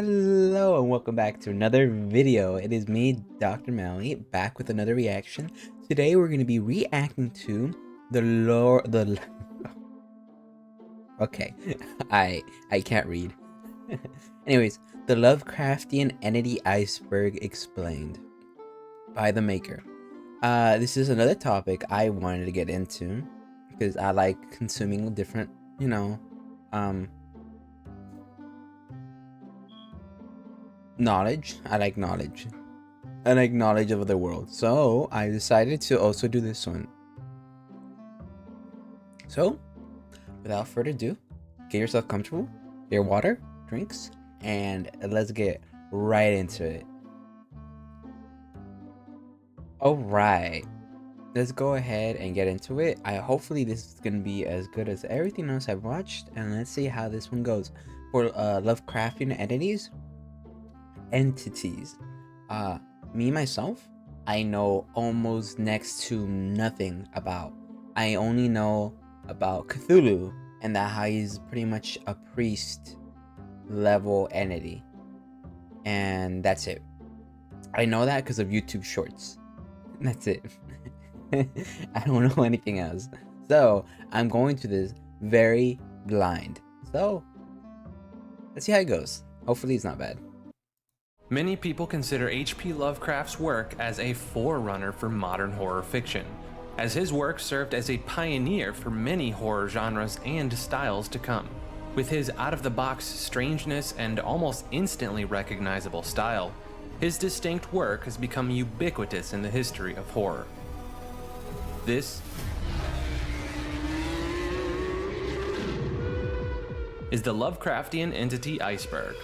Hello and welcome back to another video. It is me, Dr. Mally, back with another reaction. Today we're going to be reacting to okay, I can't read. Anyways, the Lovecraftian entity Iceberg explained by the maker. This is another topic I wanted to get into because I like consuming different, knowledge. I like knowledge of the world, so I decided to also do this one. So without further ado, get yourself comfortable, get your water, drinks, and let's get right into it. All right, let's go ahead and get into it. Hopefully this is gonna be as good as everything else I've watched, and let's see how this one goes. For Lovecraftian entities, me myself, I know almost next to nothing about. I only know about Cthulhu and that how he's pretty much a priest level entity, and that's it. I know that because of YouTube shorts. That's it. I don't know anything else, so I'm going to this very blind. So let's see how it goes. Hopefully it's not bad. Many people consider H.P. Lovecraft's work as a forerunner for modern horror fiction, as his work served as a pioneer for many horror genres and styles to come. With his out-of-the-box strangeness and almost instantly recognizable style, his distinct work has become ubiquitous in the history of horror. This is the Lovecraftian entity Iceberg.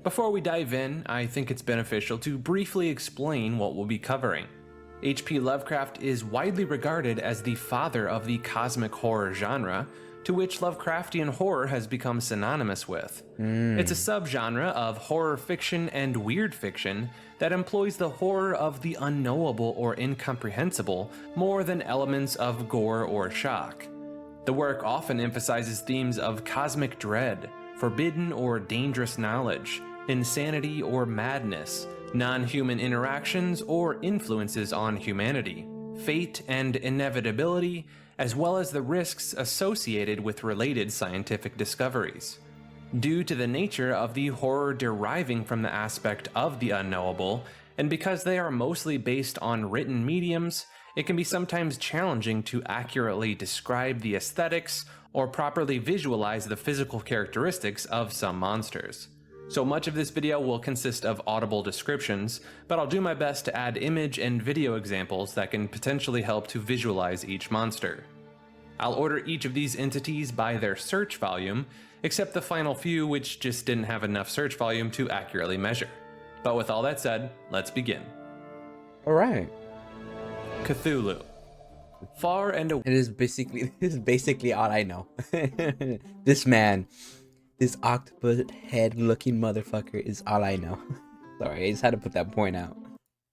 Before we dive in, I think it's beneficial to briefly explain what we'll be covering. H.P. Lovecraft is widely regarded as the father of the cosmic horror genre, to which Lovecraftian horror has become synonymous with. It's a subgenre of horror fiction and weird fiction that employs the horror of the unknowable or incomprehensible more than elements of gore or shock. The work often emphasizes themes of cosmic dread, forbidden or dangerous knowledge, insanity or madness, non-human interactions or influences on humanity, fate and inevitability, as well as the risks associated with related scientific discoveries. Due to the nature of the horror deriving from the aspect of the unknowable, and because they are mostly based on written mediums, it can be sometimes challenging to accurately describe the aesthetics or properly visualize the physical characteristics of some monsters. So much of this video will consist of audible descriptions, but I'll do my best to add image and video examples that can potentially help to visualize each monster. I'll order each of these entities by their search volume, except the final few which just didn't have enough search volume to accurately measure. But with all that said, let's begin. Alright. Cthulhu. Far and away. This is basically all I know. This man, this octopus head looking motherfucker is all I know. Sorry, I just had to put that point out.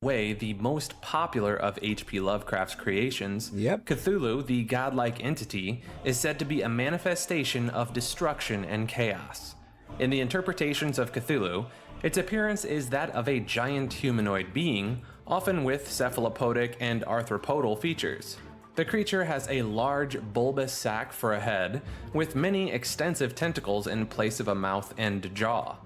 The most popular of H.P. Lovecraft's creations, Cthulhu, the godlike entity, is said to be a manifestation of destruction and chaos. In the interpretations of Cthulhu, its appearance is that of a giant humanoid being, often with cephalopodic and arthropodal features. The creature has a large, bulbous sac for a head, with many extensive tentacles in place of a mouth and jaw.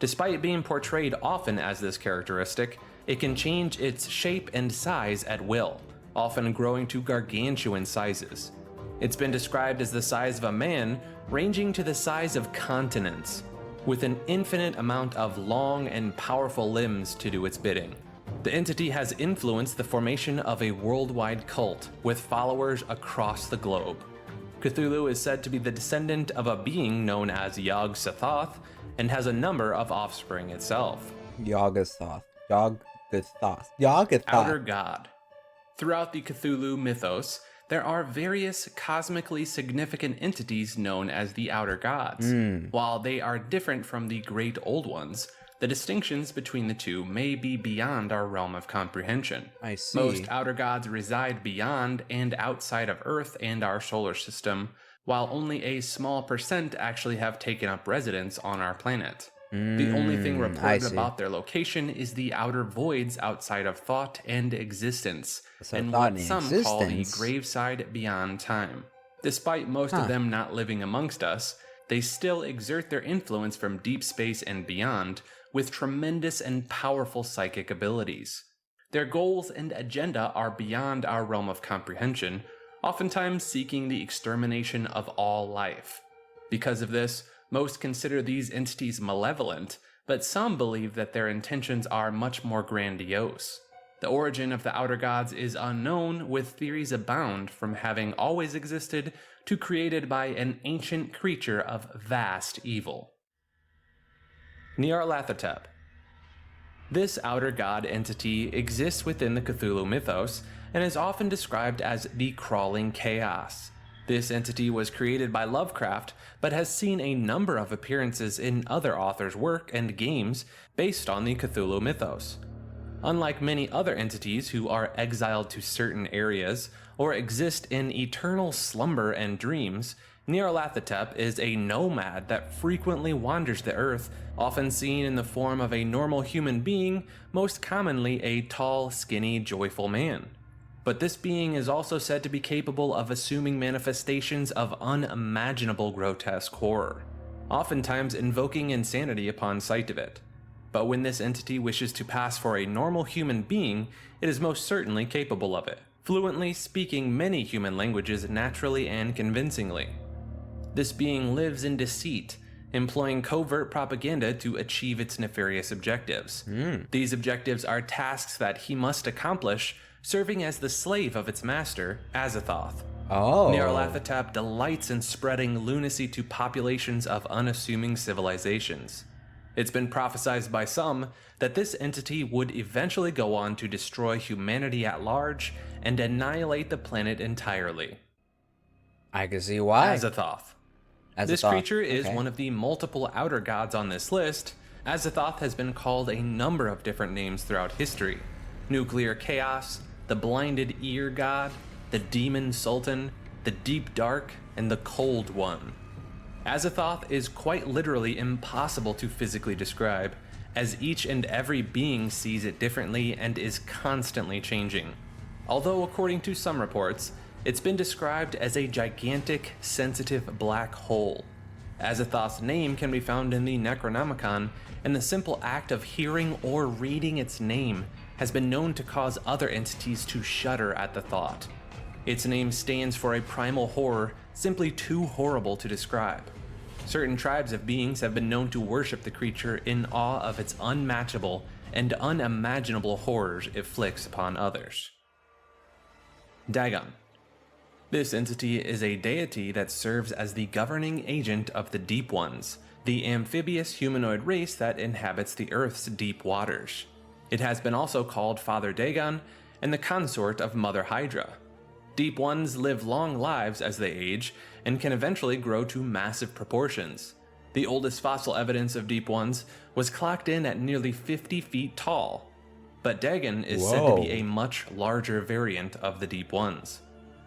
Despite being portrayed often as this characteristic, it can change its shape and size at will, often growing to gargantuan sizes. It's been described as the size of a man, ranging to the size of continents, with an infinite amount of long and powerful limbs to do its bidding. The entity has influenced the formation of a worldwide cult with followers across the globe. Cthulhu is said to be the descendant of a being known as Yog-Sothoth and has a number of offspring itself. Yog-Sothoth. Outer God. Throughout the Cthulhu mythos, there are various cosmically significant entities known as the Outer Gods. While they are different from the Great Old Ones, The distinctions between the two may be beyond our realm of comprehension. I see. Most outer gods reside beyond and outside of Earth and our solar system, while only a small percent actually have taken up residence on our planet. The only thing reported about their location is the outer voids outside of thought and existence, and what some call the graveside beyond time. Despite most of them not living amongst us, they still exert their influence from deep space and beyond, with tremendous and powerful psychic abilities. Their goals and agenda are beyond our realm of comprehension, oftentimes seeking the extermination of all life. Because of this, most consider these entities malevolent, but some believe that their intentions are much more grandiose. The origin of the outer gods is unknown, with theories abound from having always existed to created by an ancient creature of vast evil. Nyarlathotep. This outer god entity exists within the Cthulhu mythos and is often described as the Crawling Chaos. This entity was created by Lovecraft, but has seen a number of appearances in other authors' work and games based on the Cthulhu mythos. Unlike many other entities who are exiled to certain areas or exist in eternal slumber and dreams, Nyarlathotep is a nomad that frequently wanders the earth, often seen in the form of a normal human being, most commonly a tall, skinny, joyful man. But this being is also said to be capable of assuming manifestations of unimaginable grotesque horror, oftentimes invoking insanity upon sight of it. But when this entity wishes to pass for a normal human being, it is most certainly capable of it, fluently speaking many human languages naturally and convincingly. This being lives in deceit, employing covert propaganda to achieve its nefarious objectives. These objectives are tasks that he must accomplish, serving as the slave of its master, Tsathoggua. Nyarlathotep delights in spreading lunacy to populations of unassuming civilizations. It's been prophesied by some that this entity would eventually go on to destroy humanity at large and annihilate the planet entirely. I can see why. Tsathoggua. This creature is one of the multiple outer gods on this list. Tsathoggua has been called a number of different names throughout history. Nuclear Chaos, the Blinded Ear God, the Demon Sultan, the Deep Dark, and the Cold One. Tsathoggua is quite literally impossible to physically describe, as each and every being sees it differently and is constantly changing. Although according to some reports, it's been described as a gigantic, sensitive black hole. Tsathogg's name can be found in the Necronomicon, and the simple act of hearing or reading its name has been known to cause other entities to shudder at the thought. Its name stands for a primal horror simply too horrible to describe. Certain tribes of beings have been known to worship the creature in awe of its unmatchable and unimaginable horrors it flicks upon others. Dagon. This entity is a deity that serves as the governing agent of the Deep Ones, the amphibious humanoid race that inhabits the Earth's deep waters. It has been also called Father Dagon and the consort of Mother Hydra. Deep Ones live long lives as they age and can eventually grow to massive proportions. The oldest fossil evidence of Deep Ones was clocked in at nearly 50 feet tall, but Dagon is said to be a much larger variant of the Deep Ones.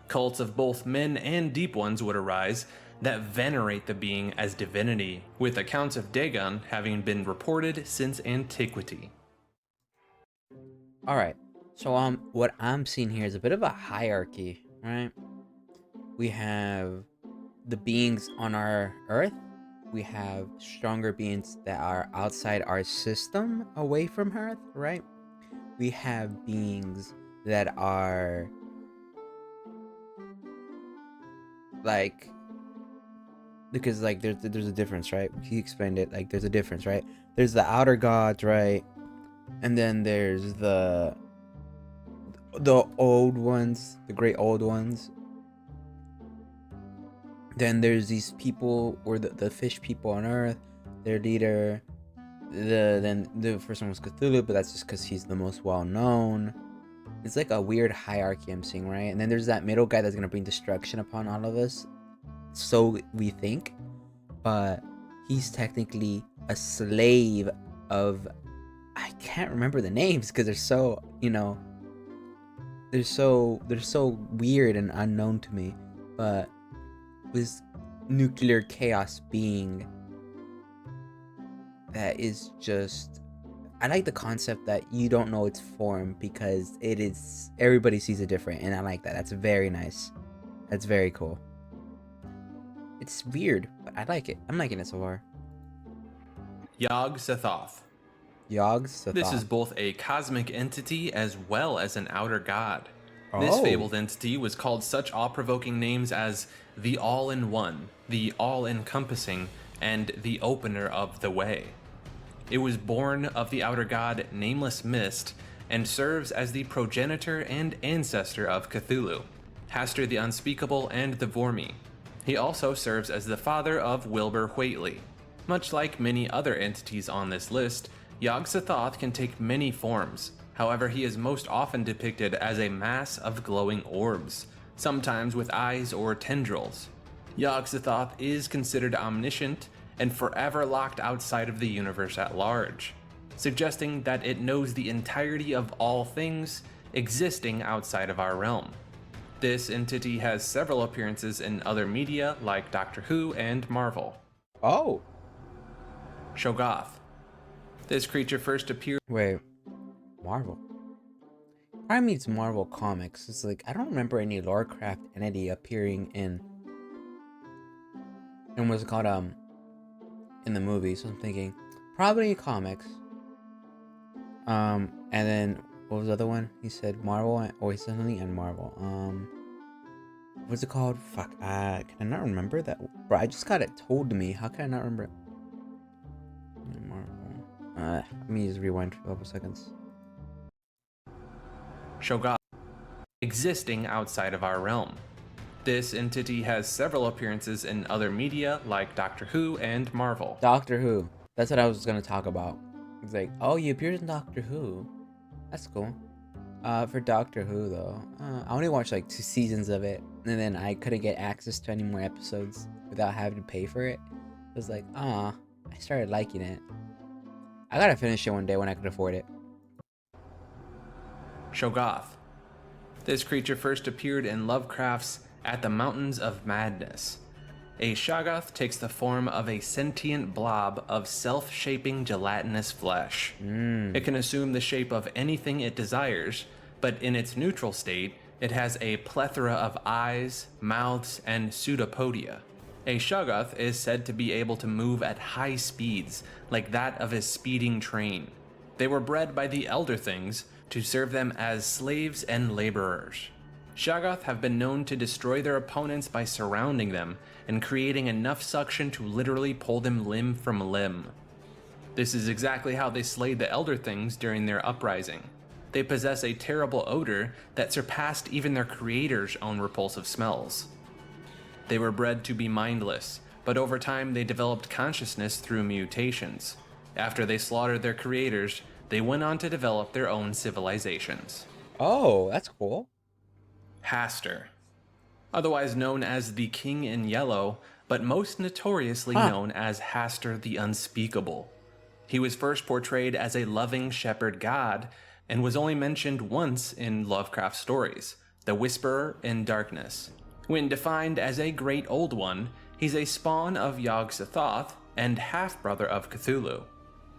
Cults of both men and Deep Ones would arise that venerate the being as divinity, with accounts of Dagon having been reported since antiquity. Alright, so what I'm seeing here is a bit of a hierarchy, right? We have the beings on our Earth, we have stronger beings that are outside our system, away from Earth, right? We have beings that are like, because like there's a difference, right? He explained it, like there's a difference, right? There's the outer gods, right? And then there's the old ones, the great old ones. Then there's these people, or the fish people on Earth, their leader. Then the first one was Cthulhu, but that's just because he's the most well known. It's like a weird hierarchy I'm seeing, right? And then there's that middle guy that's gonna bring destruction upon all of us. So we think, but he's technically a slave of, I can't remember the names because they're so, they're so weird and unknown to me. But this nuclear chaos being that is just, I like the concept that you don't know its form because it is, everybody sees it different, and I like that. That's very nice. That's very cool. It's weird, but I like it. I'm liking it so far. Yog-Sothoth. Yog-Sothoth. This is both a cosmic entity as well as an outer god. This fabled entity was called such awe-provoking names as the All-in-One, the All-encompassing, and the Opener of the Way. It was born of the outer god Nameless Mist and serves as the progenitor and ancestor of Cthulhu, Hastur the Unspeakable, and the Vormi. He also serves as the father of Wilbur Whately. Much like many other entities on this list, Yog-Sothoth can take many forms. However, he is most often depicted as a mass of glowing orbs, sometimes with eyes or tendrils. Yog-Sothoth is considered omniscient and forever locked outside of the universe at large, suggesting that it knows the entirety of all things existing outside of our realm. This entity has several appearances in other media like Doctor Who and Marvel. Oh. Shoggoth. This creature first appeared... Wait. Marvel? I mean, it's Marvel Comics. It's like, I don't remember any Lovecraft entity appearing in what's it called, in the movie. So I'm thinking, probably comics. And then, what was the other one? He said Marvel, or he said something and Marvel. What's it called? Fuck, can I not remember that? Bro, I just got it told to me. How can I not remember it? Marvel. Let me just rewind for a couple seconds. Shoggoth. Existing outside of our realm. This entity has several appearances in other media like Doctor Who and Marvel. Doctor Who. That's what I was going to talk about. It's like, oh, you appeared in Doctor Who. That's cool. For Doctor Who, though, I only watched like 2 seasons of it, and then I couldn't get access to any more episodes without having to pay for it. It was like, I started liking it. I gotta finish it one day when I can afford it. Shoggoth. This creature first appeared in Lovecraft's At the Mountains of Madness. A Shoggoth takes the form of a sentient blob of self-shaping gelatinous flesh. It can assume the shape of anything it desires, but in its neutral state, it has a plethora of eyes, mouths, and pseudopodia. A Shoggoth is said to be able to move at high speeds, like that of a speeding train. They were bred by the Elder Things to serve them as slaves and laborers. Shoggoth have been known to destroy their opponents by surrounding them and creating enough suction to literally pull them limb from limb. This is exactly how they slayed the Elder Things during their uprising. They possess a terrible odor that surpassed even their creators' own repulsive smells. They were bred to be mindless, but over time they developed consciousness through mutations. After they slaughtered their creators, they went on to develop their own civilizations. Oh, that's cool. Hastur. Otherwise known as the King in Yellow, but most notoriously known as Hastur the Unspeakable. He was first portrayed as a loving shepherd god, and was only mentioned once in Lovecraft stories, the Whisperer in Darkness. When defined as a Great Old One, he's a spawn of Yog-Sothoth and half-brother of Cthulhu.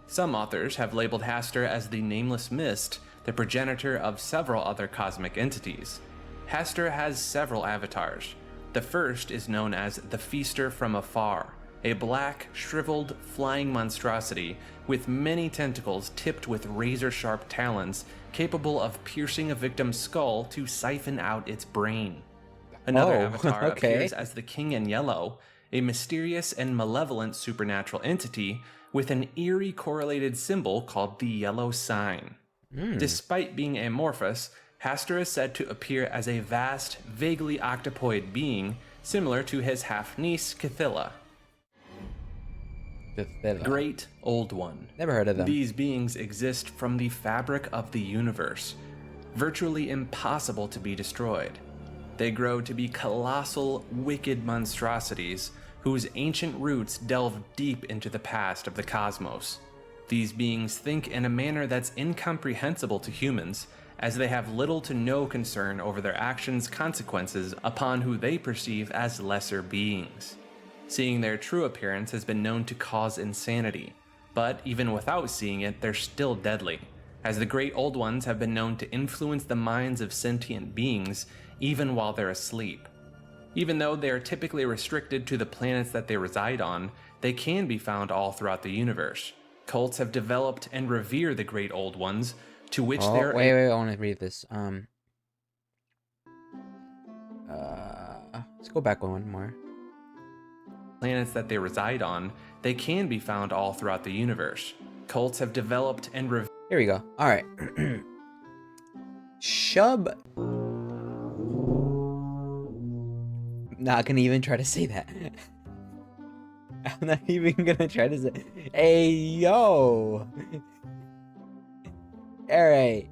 Some authors have labeled Hastur as the Nameless Mist, the progenitor of several other cosmic entities. Hastur has several avatars. The first is known as the Feaster from Afar, a black, shriveled, flying monstrosity with many tentacles tipped with razor-sharp talons capable of piercing a victim's skull to siphon out its brain. Another avatar appears as the King in Yellow, a mysterious and malevolent supernatural entity with an eerie correlated symbol called the Yellow Sign. Despite being amorphous, Hastur is said to appear as a vast, vaguely octopoid being, similar to his half-niece Cthylla. Great Old One. Never heard of them. These beings exist from the fabric of the universe, virtually impossible to be destroyed. They grow to be colossal, wicked monstrosities whose ancient roots delve deep into the past of the cosmos. These beings think in a manner that's incomprehensible to humans, as they have little to no concern over their actions' consequences upon who they perceive as lesser beings. Seeing their true appearance has been known to cause insanity, but even without seeing it, they're still deadly, as the Great Old Ones have been known to influence the minds of sentient beings even while they're asleep. Even though they are typically restricted to the planets that they reside on, they can be found all throughout the universe. Cults have developed and revere the Great Old Ones, to which they're... Wait, I want to read this. Let's go back one more. Planets that they reside on, they can be found all throughout the universe. Cults have developed and revere... Here we go. All right. Shub. Not gonna even try to say that. I'm not even gonna try to say. Hey yo. All right.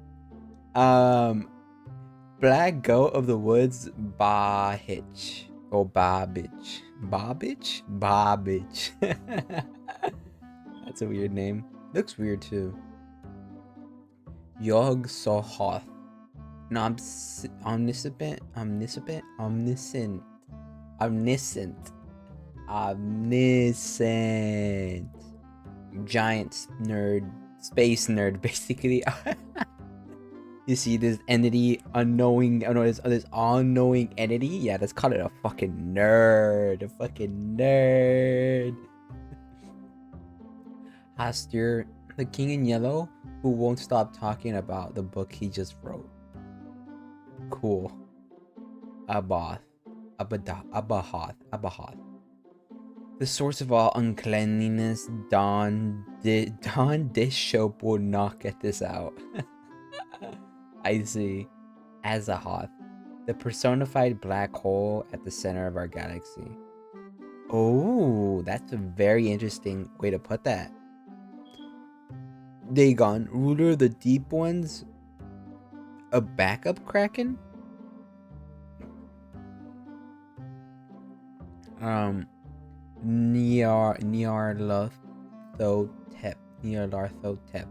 Black Goat of the Woods, Bahitch. Oh, Bobbitch. Bobbitch? Bobbitch. That's a weird name. Looks weird too. Yog-Sothoth. Omniscient. Giant nerd. Space nerd, basically. You see this entity, this all-knowing entity? Yeah, let's call it a fucking nerd. A fucking nerd. Hastir, the king in yellow, who won't stop talking about the book he just wrote. Cool. Abahoth. The source of all uncleanliness, this show will not get this out. I see. Azahoth, the personified black hole at the center of our galaxy. Oh, that's a very interesting way to put that. Dagon, ruler of the deep ones, a backup kraken? Nyarlathotep,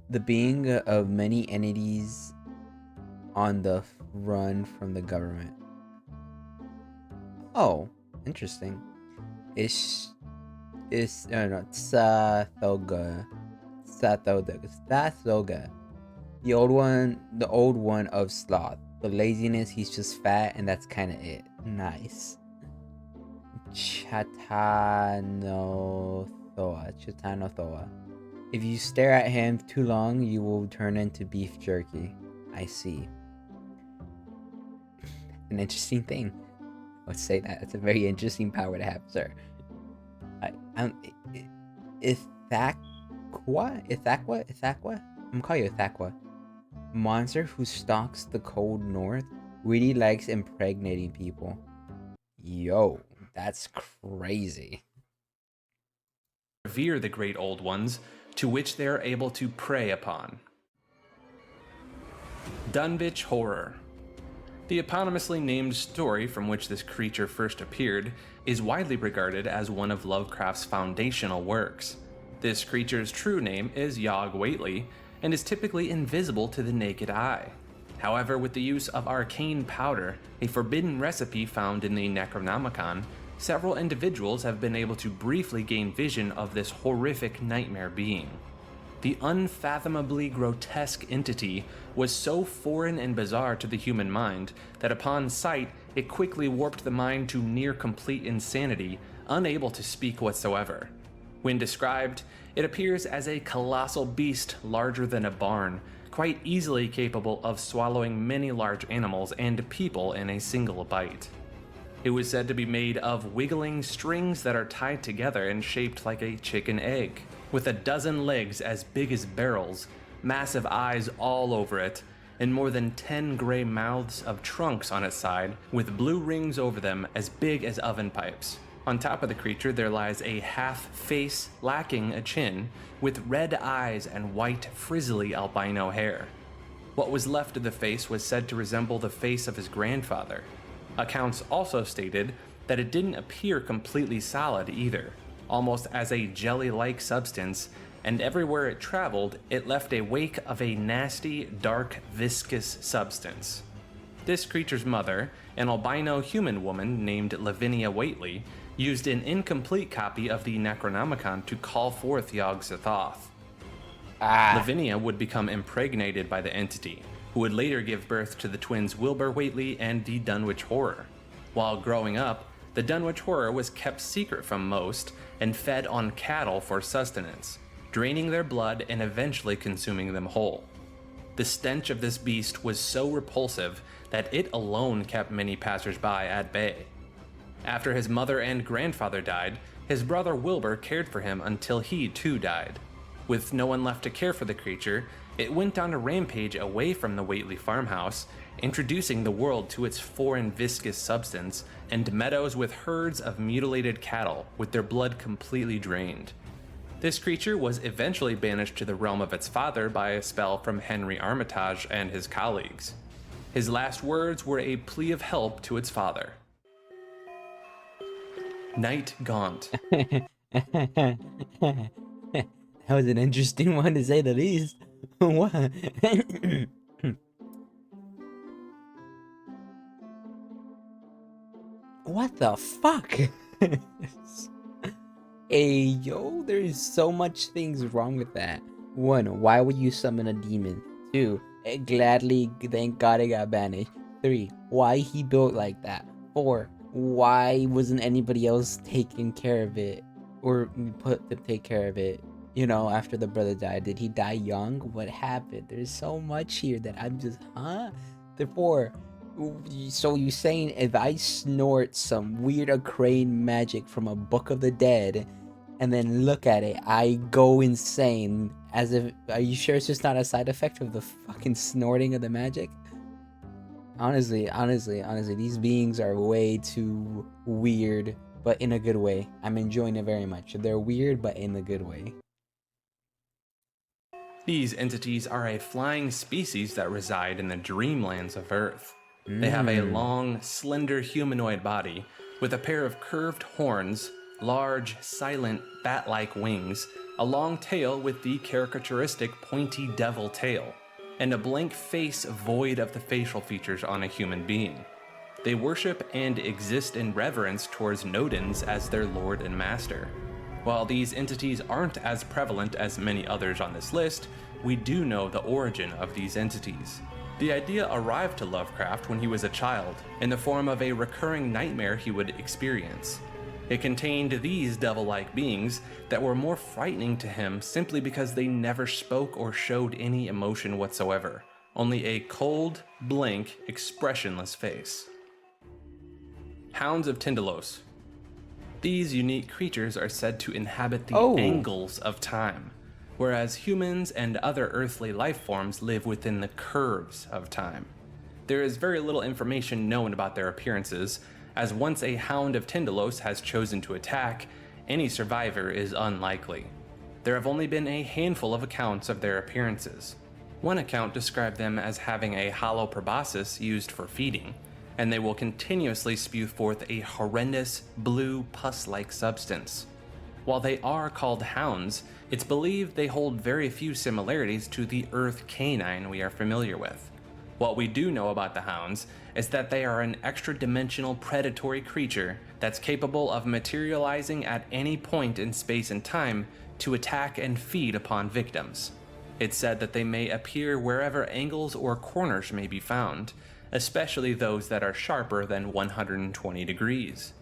the being of many entities on the run from the government. Oh, interesting. Tsathoggua, the old one of sloth. The laziness, he's just fat, and that's kind of it. Nice. Chtanothoa. If you stare at him too long, you will turn into beef jerky. I see. An interesting thing. Let's say that. It's a very interesting power to have, sir. Ithaqua? I'm calling you Ithaqua. Monster who stalks the cold north, really likes impregnating people. Yo, that's crazy. Revere the Great Old Ones, to which they are able to prey upon. Dunwich Horror. The eponymously named story from which this creature first appeared is widely regarded as one of Lovecraft's foundational works. This creature's true name is Yog-Waitley and is typically invisible to the naked eye. However, with the use of arcane powder, a forbidden recipe found in the Necronomicon, several individuals have been able to briefly gain vision of this horrific nightmare being. The unfathomably grotesque entity was so foreign and bizarre to the human mind that upon sight, it quickly warped the mind to near complete insanity, unable to speak whatsoever. When described, it appears as a colossal beast larger than a barn, quite easily capable of swallowing many large animals and people in a single bite. It was said to be made of wiggling strings that are tied together and shaped like a chicken egg, with a dozen legs as big as barrels, massive eyes all over it, and more than 10 gray mouths of trunks on its side, with blue rings over them as big as oven pipes. On top of the creature there lies a half face lacking a chin, with red eyes and white frizzly albino hair. What was left of the face was said to resemble the face of his grandfather. Accounts also stated that it didn't appear completely solid either, almost as a jelly-like substance, and everywhere it traveled, it left a wake of a nasty, dark, viscous substance. This creature's mother, an albino human woman named Lavinia Whately, used an incomplete copy of the Necronomicon to call forth Yog-Sothoth. Lavinia would become impregnated by the entity, who would later give birth to the twins Wilbur Whately and the Dunwich Horror. While growing up, the Dunwich Horror was kept secret from most and fed on cattle for sustenance, draining their blood and eventually consuming them whole. The stench of this beast was so repulsive that it alone kept many passers-by at bay. After his mother and grandfather died, his brother Wilbur cared for him until he too died. With no one left to care for the creature, it went on a rampage away from the Whately farmhouse, introducing the world to its foreign viscous substance and meadows with herds of mutilated cattle with their blood completely drained. This creature was eventually banished to the realm of its father by a spell from Henry Armitage and his colleagues. His last words were a plea of help to its father. Knight Gaunt. That was an interesting one to say the least. What? What the fuck? Hey, yo, there's so much things wrong with that. 1, why would you summon a demon? 2, gladly, thank God it got banished. 3, why he built like that? 4, why wasn't anybody else taking care of it? Or put to take care of it, you know, after the brother died? Did he die young? What happened? There's so much here that I'm just, huh? Therefore, so you saying if I snort some weird arcane magic from a Book of the Dead and then look at it, I go insane? As if, are you sure it's just not a side effect of the fucking snorting of the magic? Honestly, these beings are way too weird, but in a good way. I'm enjoying it very much. They're weird, but in a good way. These entities are a flying species that reside in the dreamlands of Earth. They have a long, slender humanoid body with a pair of curved horns, large, silent, bat-like wings, a long tail with the characteristic pointy devil tail, and a blank face void of the facial features on a human being. They worship and exist in reverence towards Nodens as their lord and master. While these entities aren't as prevalent as many others on this list, we do know the origin of these entities. The idea arrived to Lovecraft when he was a child, in the form of a recurring nightmare he would experience. It contained these devil-like beings that were more frightening to him simply because they never spoke or showed any emotion whatsoever, only a cold, blank, expressionless face. Hounds of Tyndalos. These unique creatures are said to inhabit the angles of time, whereas humans and other earthly life forms live within the curves of time. There is very little information known about their appearances, as once a Hound of Tyndalos has chosen to attack, any survivor is unlikely. There have only been a handful of accounts of their appearances. One account described them as having a hollow proboscis used for feeding, and they will continuously spew forth a horrendous, blue, pus-like substance. While they are called hounds, it's believed they hold very few similarities to the earth canine we are familiar with. What we do know about the hounds is that they are an extra-dimensional predatory creature that's capable of materializing at any point in space and time to attack and feed upon victims. It's said that they may appear wherever angles or corners may be found, especially those that are sharper than 120 degrees.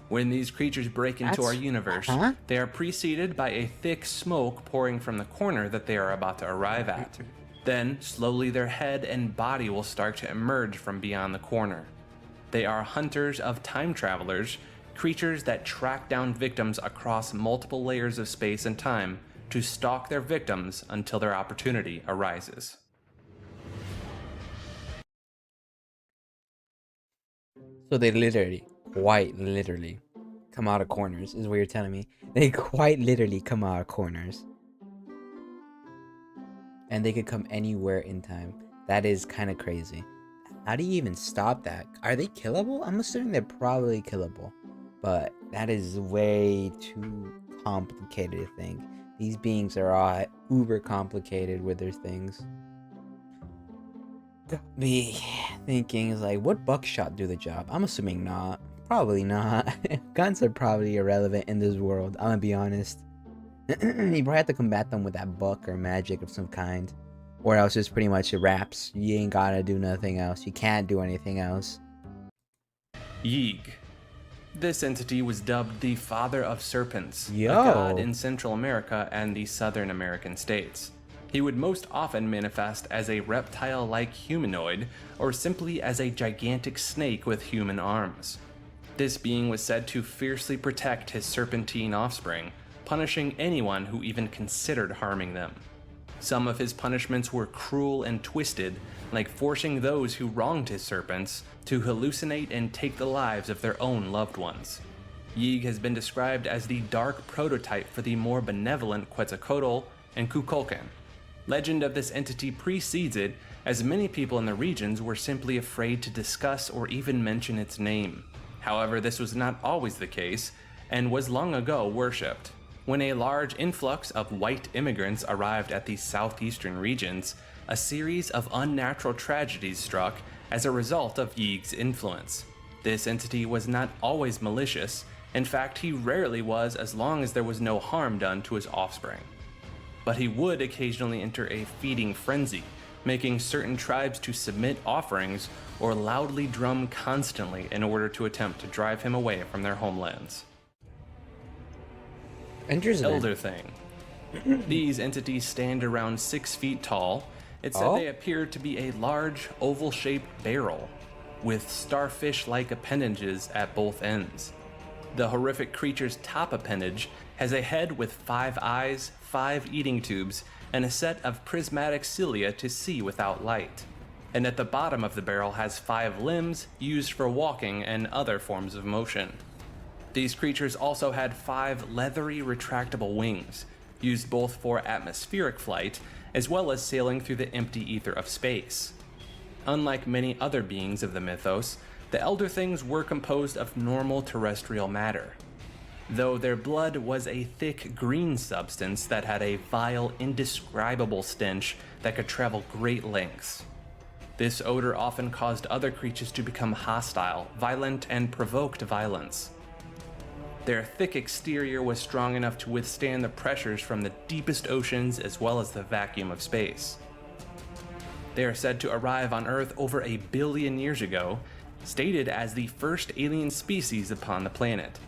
When these creatures break into our universe, they are preceded by a thick smoke pouring from the corner that they are about to arrive at. Then, slowly their head and body will start to emerge from beyond the corner. They are hunters of time travelers, creatures that track down victims across multiple layers of space and time to stalk their victims until their opportunity arises. So they literally, quite literally, come out of corners, is what you're telling me. They quite literally come out of corners. And they could come anywhere in time. That is kind of crazy. How do you even stop that? Are they killable? I'm assuming they're probably killable. But that is way too complicated to think. These beings are all uber complicated with their things. Got me thinking, is like, would buckshot do the job? I'm assuming not. Probably not. Guns are probably irrelevant in this world, I'm gonna be honest. You probably have to combat them with that buck or magic of some kind. Or else it's pretty much wraps. You ain't gotta do nothing else. You can't do anything else. Yig. This entity was dubbed the Father of Serpents, Yo. a god in Central America and the Southern American states. He would most often manifest as a reptile-like humanoid, or simply as a gigantic snake with human arms. This being was said to fiercely protect his serpentine offspring, punishing anyone who even considered harming them. Some of his punishments were cruel and twisted, like forcing those who wronged his serpents to hallucinate and take the lives of their own loved ones. Yig has been described as the dark prototype for the more benevolent Quetzalcoatl and Kukulkan. Legend of this entity precedes it, as many people in the regions were simply afraid to discuss or even mention its name. However, this was not always the case, and was long ago worshipped. When a large influx of white immigrants arrived at the southeastern regions, a series of unnatural tragedies struck as a result of Yig's influence. This entity was not always malicious. In fact, he rarely was, as long as there was no harm done to his offspring. But he would occasionally enter a feeding frenzy, making certain tribes to submit offerings or loudly drum constantly in order to attempt to drive him away from their homelands. Interesting. Elder Thing. These entities stand around 6 feet tall. It said they appear to be a large, oval-shaped barrel with starfish-like appendages at both ends. The horrific creature's top appendage has a head with 5 eyes, 5 eating tubes, and a set of prismatic cilia to see without light. And at the bottom of the barrel has 5 limbs used for walking and other forms of motion. These creatures also had 5 leathery retractable wings, used both for atmospheric flight as well as sailing through the empty ether of space. Unlike many other beings of the mythos, the Elder Things were composed of normal terrestrial matter, though their blood was a thick green substance that had a vile, indescribable stench that could travel great lengths. This odor often caused other creatures to become hostile, violent, and provoked violence. Their thick exterior was strong enough to withstand the pressures from the deepest oceans as well as the vacuum of space. They are said to arrive on Earth over 1 billion years ago, stated as the first alien species upon the planet.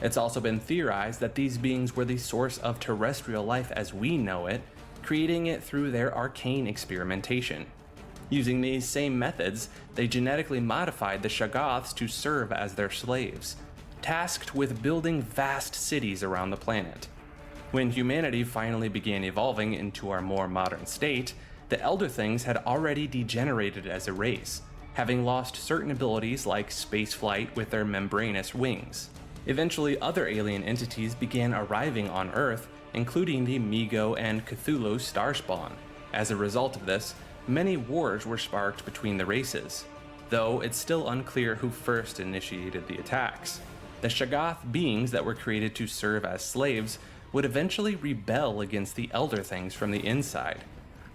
It's also been theorized that these beings were the source of terrestrial life as we know it, creating it through their arcane experimentation. Using these same methods, they genetically modified the Shoggoths to serve as their slaves, tasked with building vast cities around the planet. When humanity finally began evolving into our more modern state, the Elder Things had already degenerated as a race, having lost certain abilities like spaceflight with their membranous wings. Eventually, other alien entities began arriving on Earth, including the Migo and Cthulhu starspawn. As a result of this, many wars were sparked between the races, though it's still unclear who first initiated the attacks. The Shoggoth beings that were created to serve as slaves would eventually rebel against the Elder Things from the inside.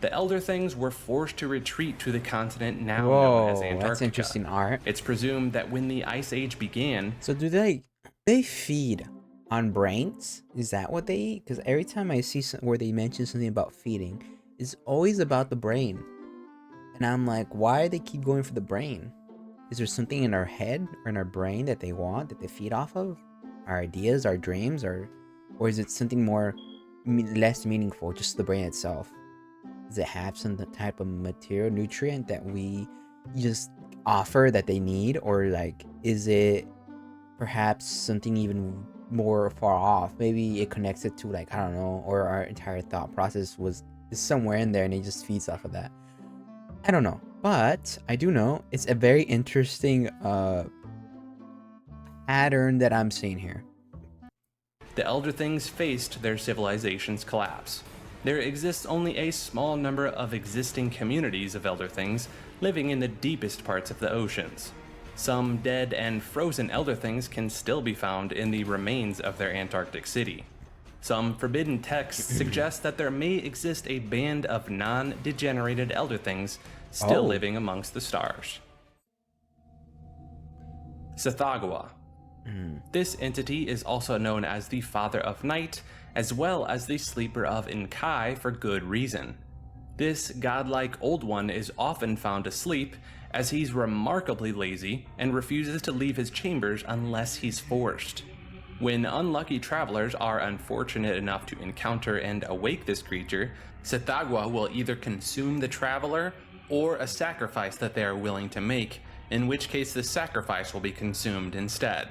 The Elder Things were forced to retreat to the continent now known as Antarctica. That's interesting art. It's presumed that when the Ice Age began... So do they feed on brains? Is that what they eat? Because every time I see where they mention something about feeding, it's always about the brain. And I'm like, why do they keep going for the brain? Is there something in our head or in our brain that they want, that they feed off of? Our ideas, our dreams, or is it something more less meaningful, just the brain itself? Does it have some type of material nutrient that we just offer that they need, or like is it perhaps something even more far off? Maybe it connects it to, like, I don't know, or our entire thought process is somewhere in there and it just feeds off of that. I don't know. But I do know it's a very interesting pattern that I'm seeing here. The Elder Things faced their civilization's collapse. There exists only a small number of existing communities of Elder Things living in the deepest parts of the oceans. Some dead and frozen Elder Things can still be found in the remains of their Antarctic city. Some forbidden texts suggest that there may exist a band of non-degenerated Elder Things still living amongst the stars. Tsathoggua. This entity is also known as the Father of Night, as well as the Sleeper of Inkai for good reason. This godlike old one is often found asleep, as he's remarkably lazy and refuses to leave his chambers unless he's forced. When unlucky travelers are unfortunate enough to encounter and awake this creature, Tsathoggua will either consume the traveler or a sacrifice that they are willing to make, in which case the sacrifice will be consumed instead.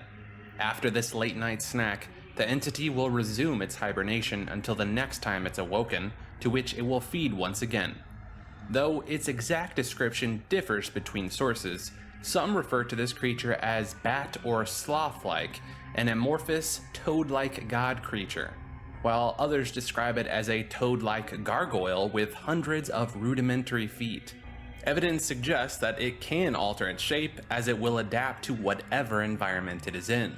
After this late night snack, the entity will resume its hibernation until the next time it's awoken, to which it will feed once again. Though its exact description differs between sources, some refer to this creature as bat or sloth-like, an amorphous, toad-like god creature, while others describe it as a toad-like gargoyle with hundreds of rudimentary feet. Evidence suggests that it can alter its shape as it will adapt to whatever environment it is in.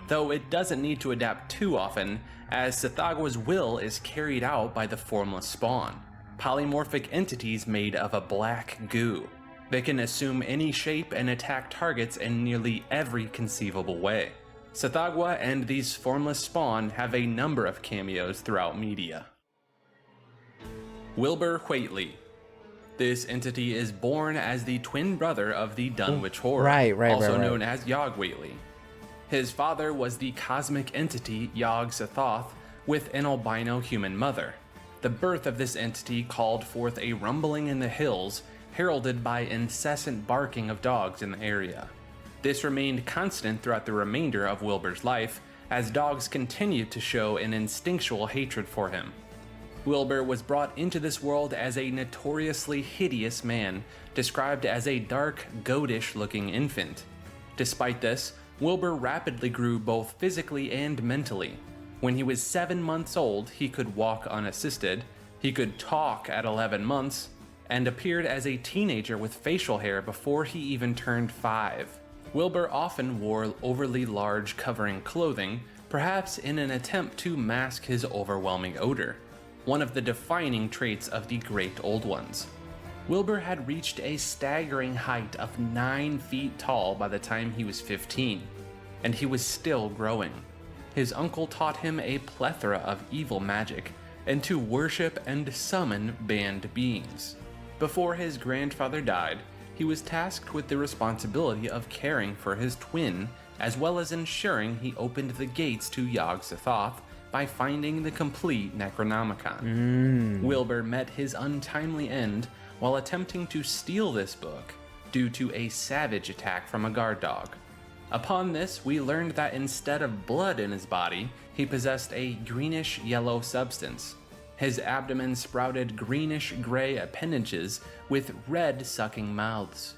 Though it doesn't need to adapt too often, as Tsathoggwa's will is carried out by the formless spawn, polymorphic entities made of a black goo. They can assume any shape and attack targets in nearly every conceivable way. Tsathoggua and these formless spawn have a number of cameos throughout media. Wilbur Whately. This entity is born as the twin brother of the Dunwich Horror, also known as Yog-Whately. His father was the cosmic entity Yog-Sothoth with an albino human mother. The birth of this entity called forth a rumbling in the hills, heralded by incessant barking of dogs in the area. This remained constant throughout the remainder of Wilbur's life, as dogs continued to show an instinctual hatred for him. Wilbur was brought into this world as a notoriously hideous man, described as a dark, goatish-looking infant. Despite this, Wilbur rapidly grew both physically and mentally. When he was 7 months old, he could walk unassisted, he could talk at 11 months, and appeared as a teenager with facial hair before he even turned 5. Wilbur often wore overly large covering clothing, perhaps in an attempt to mask his overwhelming odor, one of the defining traits of the Great Old Ones. Wilbur had reached a staggering height of 9 feet tall by the time he was 15, and he was still growing. His uncle taught him a plethora of evil magic, and to worship and summon banned beings. Before his grandfather died, he was tasked with the responsibility of caring for his twin, as well as ensuring he opened the gates to Yog-Sothoth by finding the complete Necronomicon. Wilbur met his untimely end while attempting to steal this book due to a savage attack from a guard dog. Upon this, we learned that instead of blood in his body, he possessed a greenish-yellow substance. His abdomen sprouted greenish-gray appendages with red-sucking mouths.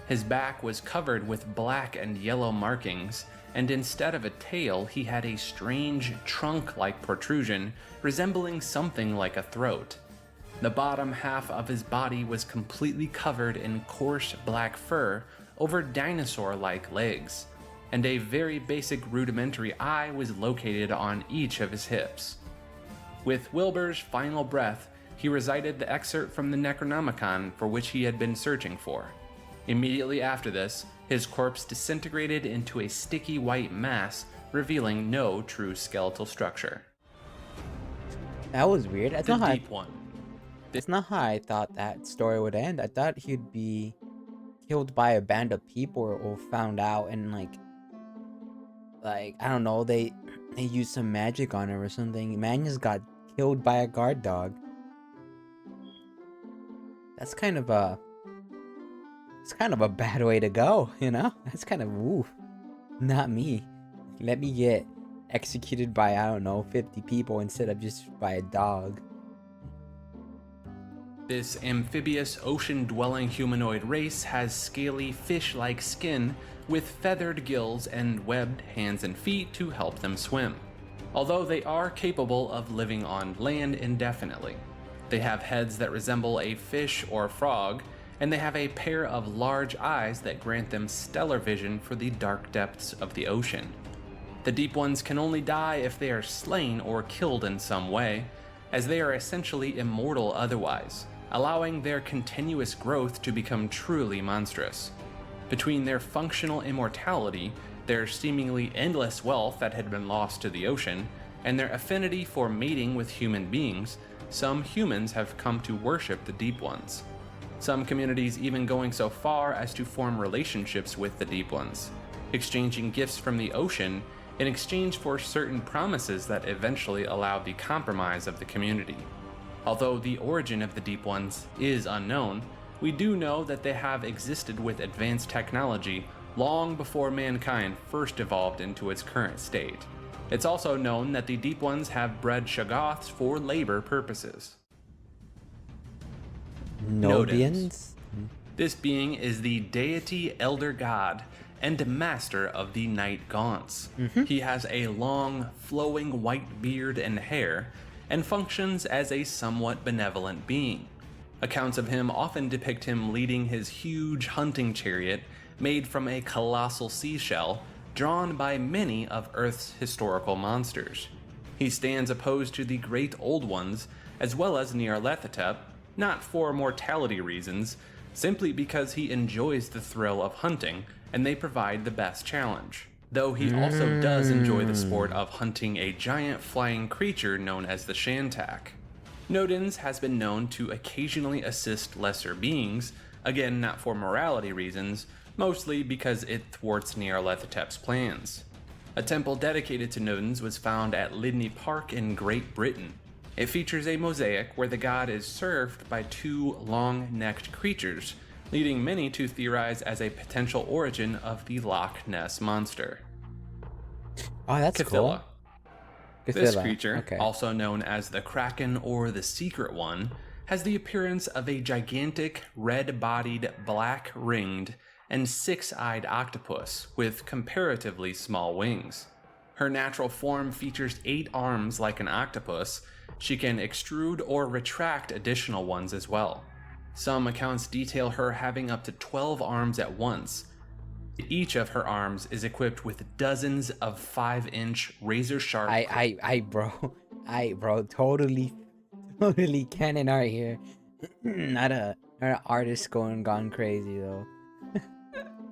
His back was covered with black and yellow markings, and instead of a tail, he had a strange trunk-like protrusion resembling something like a throat. The bottom half of his body was completely covered in coarse black fur over dinosaur-like legs, and a very basic rudimentary eye was located on each of his hips. With Wilbur's final breath, he recited the excerpt from the Necronomicon for which he had been searching for. Immediately after this, his corpse disintegrated into a sticky white mass, revealing no true skeletal structure. That was weird. The deep one. That's not how I thought that story would end. I thought he'd be killed by a band of people or found out and like I don't know, they used some magic on him or something. Man just got killed by a guard dog. That's kind of a bad way to go, you know? That's kind of not me. Let me get executed by, I don't know, 50 people instead of just by a dog. This amphibious, ocean-dwelling humanoid race has scaly, fish-like skin with feathered gills and webbed hands and feet to help them swim, although they are capable of living on land indefinitely. They have heads that resemble a fish or frog, and they have a pair of large eyes that grant them stellar vision for the dark depths of the ocean. The Deep Ones can only die if they are slain or killed in some way, as they are essentially immortal otherwise, allowing their continuous growth to become truly monstrous. Between their functional immortality, their seemingly endless wealth that had been lost to the ocean, and their affinity for mating with human beings, some humans have come to worship the Deep Ones. Some communities even going so far as to form relationships with the Deep Ones, exchanging gifts from the ocean in exchange for certain promises that eventually allowed the compromise of the community. Although the origin of the Deep Ones is unknown, we do know that they have existed with advanced technology long before mankind first evolved into its current state. It's also known that the Deep Ones have bred Shoggoths for labor purposes. Nodians? This being is the deity elder god and master of the night Gaunts. He has a long, flowing white beard and hair, and functions as a somewhat benevolent being. Accounts of him often depict him leading his huge hunting chariot made from a colossal seashell drawn by many of Earth's historical monsters. He stands opposed to the Great Old Ones, as well as Nyarlathotep, not for mortality reasons, simply because he enjoys the thrill of hunting, and they provide the best challenge. Though he also does enjoy the sport of hunting a giant flying creature known as the Shantak. Nodens has been known to occasionally assist lesser beings, again not for morality reasons, mostly because it thwarts Nyarlathotep's plans. A temple dedicated to Nodens was found at Lydney Park in Great Britain. It features a mosaic where the god is served by two long-necked creatures, leading many to theorize as a potential origin of the Loch Ness Monster. Oh, that's Cthylla. Cool. This Cthylla, creature, okay. also known as the Kraken or the Secret One, has the appearance of a gigantic, red-bodied, black-ringed, and six-eyed octopus with comparatively small wings. Her natural form features 8 arms like an octopus. She can extrude or retract additional ones as well. Some accounts detail her having up to 12 arms at once. Each of her arms is equipped with dozens of 5-inch razor-sharp... bro, totally canon art here. not an artist gone crazy though.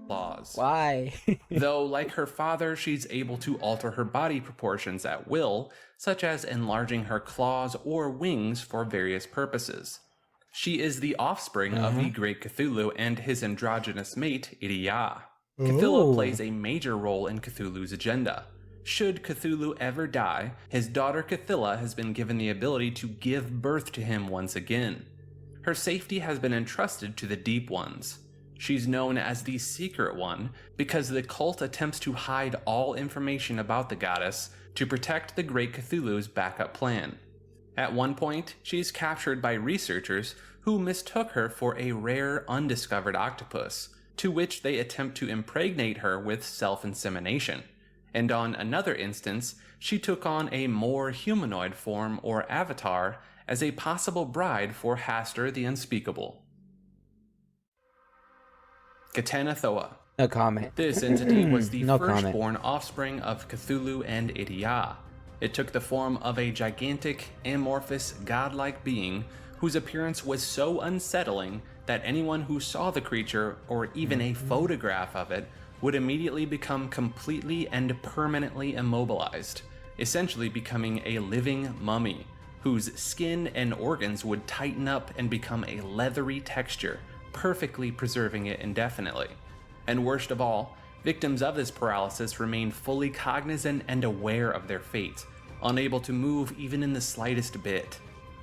claws. Why? Though, like her father, she's able to alter her body proportions at will, such as enlarging her claws or wings for various purposes. She is the offspring of the Great Cthulhu and his androgynous mate, Idia. Cthylla plays a major role in Cthulhu's agenda. Should Cthulhu ever die, his daughter Cthylla has been given the ability to give birth to him once again. Her safety has been entrusted to the Deep Ones. She's known as the Secret One because the cult attempts to hide all information about the goddess to protect the Great Cthulhu's backup plan. At one point, she's captured by researchers who mistook her for a rare, undiscovered octopus, to which they attempt to impregnate her with self-insemination. And on another instance, she took on a more humanoid form or avatar as a possible bride for Hastur the Unspeakable. Gaunts. No comment. This entity was the No firstborn offspring of Cthulhu and Idia. It took the form of a gigantic, amorphous, godlike being whose appearance was so unsettling that anyone who saw the creature, or even a photograph of it, would immediately become completely and permanently immobilized, essentially becoming a living mummy, whose skin and organs would tighten up and become a leathery texture, perfectly preserving it indefinitely. And worst of all, victims of this paralysis remained fully cognizant and aware of their fate, unable to move even in the slightest bit.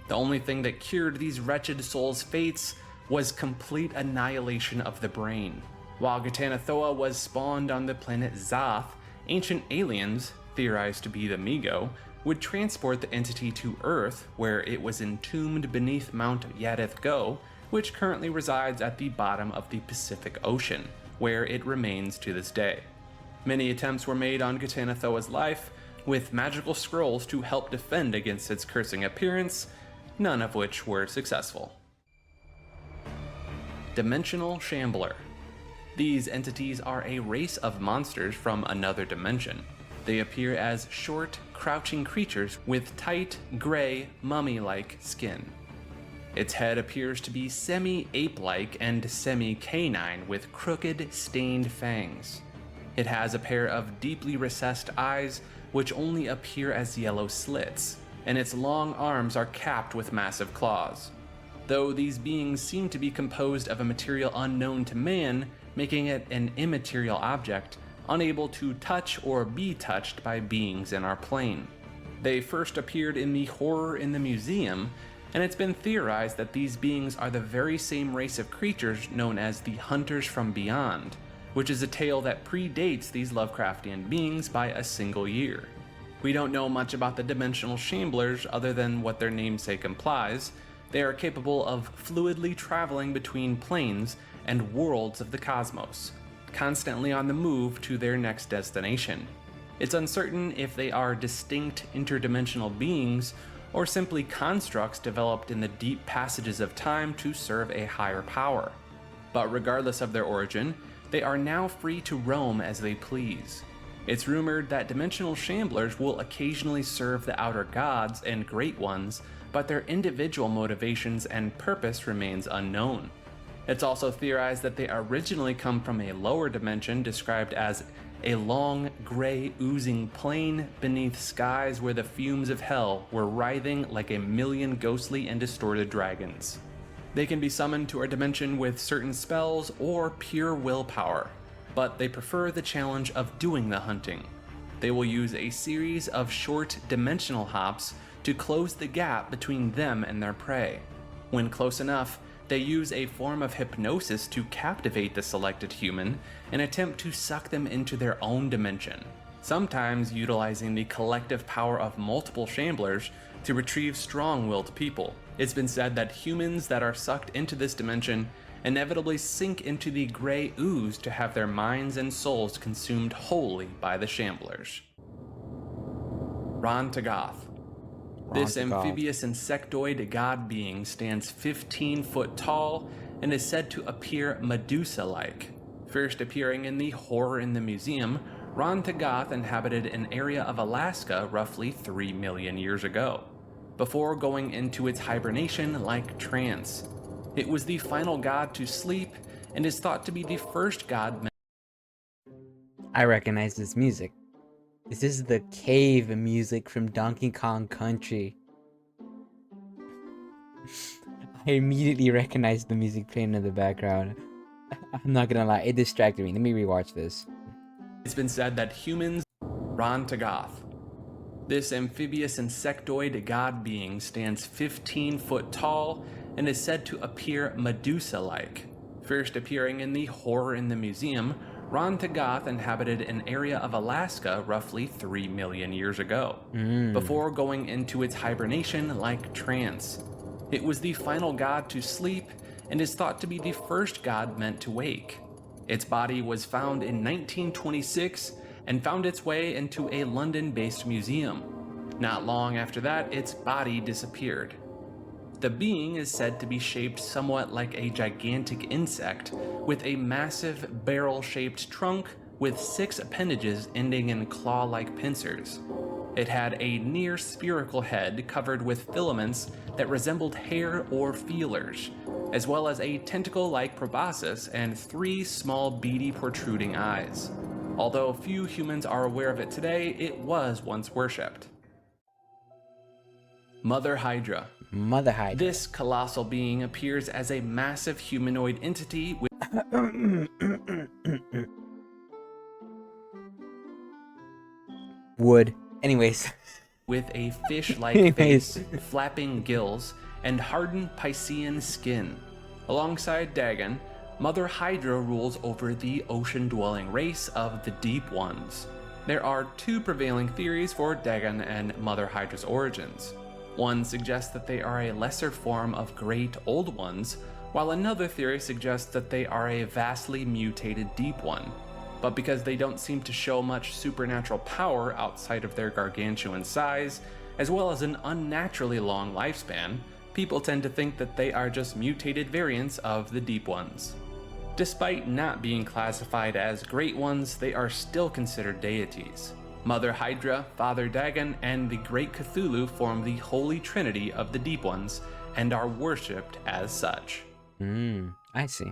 The only thing that cured these wretched souls' fates was complete annihilation of the brain. While Gaunts was spawned on the planet Zoth, ancient aliens, theorized to be the Migo, would transport the entity to Earth, where it was entombed beneath Mount Yadith-Go, which currently resides at the bottom of the Pacific Ocean, where it remains to this day. Many attempts were made on Gaunts' life, with magical scrolls to help defend against its cursing appearance, none of which were successful. Dimensional Shambler. These entities are a race of monsters from another dimension. They appear as short, crouching creatures with tight, gray, mummy-like skin. Its head appears to be semi-ape-like and semi-canine with crooked, stained fangs. It has a pair of deeply recessed eyes which only appear as yellow slits, and its long arms are capped with massive claws. Though these beings seem to be composed of a material unknown to man, making it an immaterial object, unable to touch or be touched by beings in our plane. They first appeared in the Horror in the Museum, and it's been theorized that these beings are the very same race of creatures known as the Hunters from Beyond, which is a tale that predates these Lovecraftian beings by a single year. We don't know much about the Dimensional Shamblers other than what their namesake implies. They are capable of fluidly traveling between planes and worlds of the cosmos, constantly on the move to their next destination. It's uncertain if they are distinct interdimensional beings or simply constructs developed in the deep passages of time to serve a higher power. But regardless of their origin, they are now free to roam as they please. It's rumored that dimensional shamblers will occasionally serve the outer gods and great ones, but their individual motivations and purpose remains unknown. It's also theorized that they originally come from a lower dimension described as a long, gray, oozing plain beneath skies where the fumes of hell were writhing like a million ghostly and distorted dragons. They can be summoned to our dimension with certain spells or pure willpower, but they prefer the challenge of doing the hunting. They will use a series of short dimensional hops to close the gap between them and their prey. When close enough, they use a form of hypnosis to captivate the selected human and attempt to suck them into their own dimension, sometimes utilizing the collective power of multiple shamblers to retrieve strong-willed people. It's been said that humans that are sucked into this dimension inevitably sink into the gray ooze to have their minds and souls consumed wholly by the shamblers. Rhogog. This amphibious insectoid god being stands 15 foot tall and is said to appear Medusa-like. First appearing in the Horror in the Museum, Rhogog inhabited an area of Alaska roughly 3 million years ago, before going into its hibernation-like trance. It was the final god to sleep and is thought to be the first god. I recognize this music. This is the cave music from Donkey Kong Country. I immediately recognized the music playing in the background. I'm not gonna lie, it distracted me. Let me rewatch this. It's been said that humans. Rhogog. This amphibious insectoid god being stands 15 foot tall and is said to appear Medusa-like. First appearing in the Horror in the Museum, Rhogog inhabited an area of Alaska roughly 3 million years ago, before going into its hibernation-like trance. It was the final god to sleep and is thought to be the first god meant to wake. Its body was found in 1926 and found its way into a London-based museum. Not long after that, its body disappeared. The being is said to be shaped somewhat like a gigantic insect, with a massive barrel-shaped trunk with 6 appendages ending in claw-like pincers. It had a near spherical head covered with filaments that resembled hair or feelers, as well as a tentacle-like proboscis and 3 small beady protruding eyes. Although few humans are aware of it today, it was once worshipped. Mother Hydra. Mother Hydra. This colossal being appears as a massive humanoid entity with wood. Anyways. With a fish-like face, flapping gills, and hardened Piscean skin. Alongside Dagon, Mother Hydra rules over the ocean-dwelling race of the Deep Ones. There are 2 prevailing theories for Dagon and Mother Hydra's origins. One suggests that they are a lesser form of Great Old Ones, while another theory suggests that they are a vastly mutated Deep One. But because they don't seem to show much supernatural power outside of their gargantuan size, as well as an unnaturally long lifespan, people tend to think that they are just mutated variants of the Deep Ones. Despite not being classified as Great Ones, they are still considered deities. Mother Hydra, Father Dagon, and the Great Cthulhu form the Holy Trinity of the Deep Ones and are worshipped as such. I see.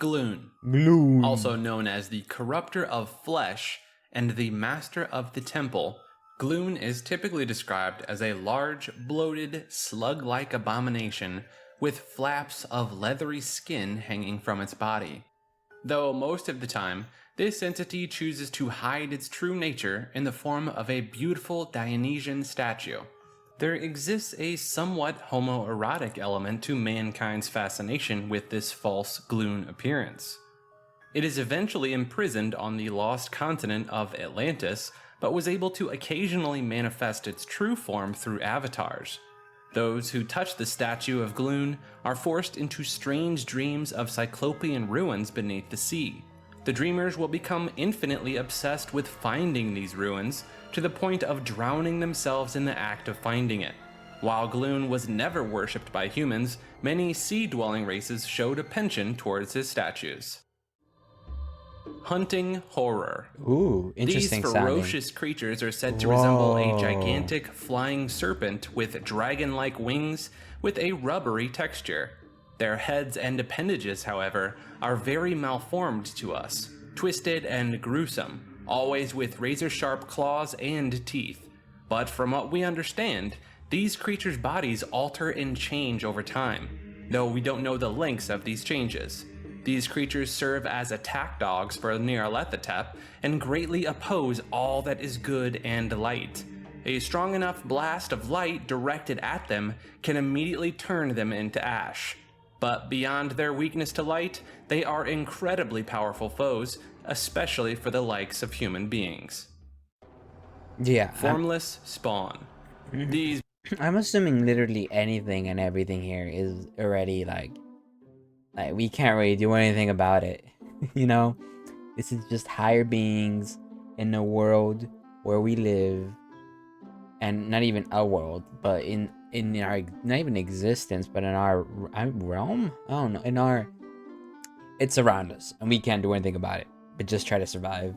Gloon, Gloom. also known as the Corrupter of Flesh and the Master of the Temple, Gloon is typically described as a large, bloated, slug-like abomination with flaps of leathery skin hanging from its body. Though most of the time, this entity chooses to hide its true nature in the form of a beautiful Dionysian statue. There exists a somewhat homoerotic element to mankind's fascination with this false Gloon appearance. It is eventually imprisoned on the lost continent of Atlantis, but was able to occasionally manifest its true form through avatars. Those who touch the statue of Gloon are forced into strange dreams of cyclopean ruins beneath the sea. The dreamers will become infinitely obsessed with finding these ruins, to the point of drowning themselves in the act of finding it. While Gloon was never worshipped by humans, many sea-dwelling races showed a penchant towards his statues. Hunting horror. Ooh, interesting. These ferocious creatures are said to resemble a gigantic flying serpent with dragon-like wings with a rubbery texture. Their heads and appendages, however, are very malformed to us, twisted and gruesome, always with razor-sharp claws and teeth. But from what we understand, these creatures' bodies alter and change over time, though we don't know the lengths of these changes. These creatures serve as attack dogs for Nyarlathotep and greatly oppose all that is good and light. A strong enough blast of light directed at them can immediately turn them into ash. But beyond their weakness to light, they are incredibly powerful foes, especially for the likes of human beings. Yeah. Formless spawn. These I'm assuming literally anything and everything here is already like we can't really do anything about it. You know? This is just higher beings in the world where we live, and not even a world, but in our, not even existence, but in our realm? I don't know. It's around us, and we can't do anything about it, but just try to survive.